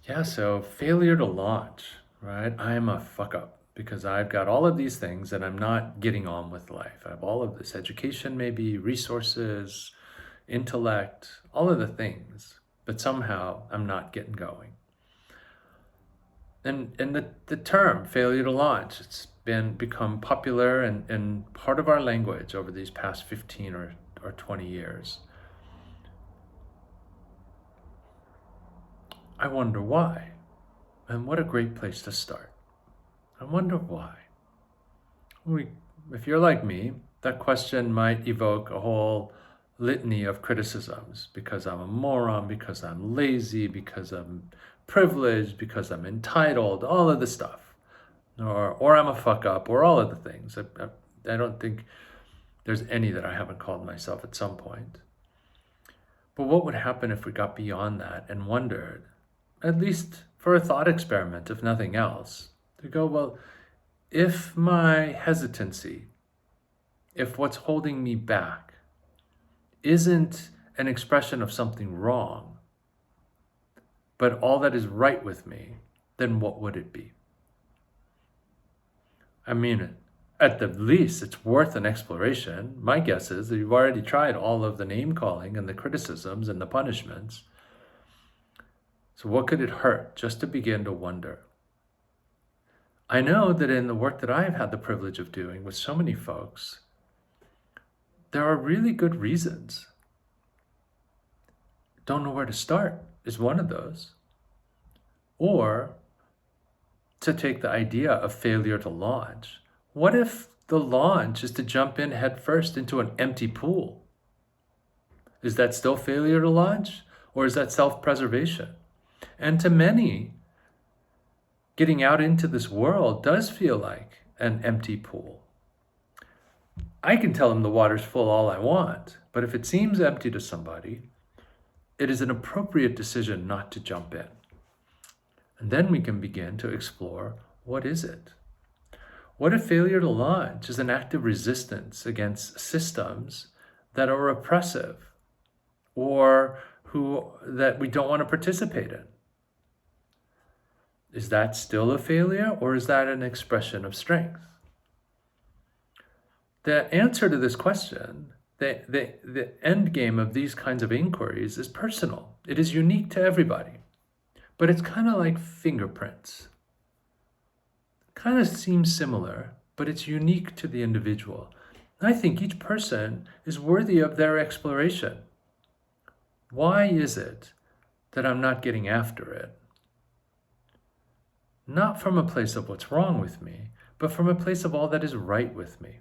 Yeah, so failure to launch, right? I am a fuck up because I've got all of these things and I'm not getting on with life. I have all of this education, maybe resources, intellect, all of the things, but somehow I'm not getting going. And the term failure to launch, it's been become popular and part of our language over these past 15 or 20 years. I wonder why. And what a great place to start. I wonder why. We, if you're like me, that question might evoke a whole litany of criticisms because I'm a moron, because I'm lazy, because I'm privileged, because I'm entitled, all of the stuff. Or I'm a fuck up, or all of the things. I don't think there's any that I haven't called myself at some point. But what would happen if we got beyond that and wondered, at least for a thought experiment, if nothing else, to go, well, if my hesitancy, if what's holding me back isn't an expression of something wrong, but all that is right with me, then what would it be? I mean, at the least, it's worth an exploration. My guess is that you've already tried all of the name calling and the criticisms and the punishments. So, what could it hurt just to begin to wonder? I know that in the work that I've had the privilege of doing with so many folks, there are really good reasons. Don't know where to start is one of those. Or to take the idea of failure to launch. What if the launch is to jump in headfirst into an empty pool? Is that still failure to launch? Or is that self-preservation? And to many, getting out into this world does feel like an empty pool. I can tell them the water's full all I want, but if it seems empty to somebody, it is an appropriate decision not to jump in. And then we can begin to explore, what is it? What if failure to launch is an act of resistance against systems that are oppressive or that we don't want to participate in? Is that still a failure, or is that an expression of strength? The answer to this question, the end game of these kinds of inquiries, is personal. It is unique to everybody. But it's kind of like fingerprints. Kind of seems similar, but it's unique to the individual. I think each person is worthy of their exploration. Why is it that I'm not getting after it? Not from a place of what's wrong with me, but from a place of all that is right with me.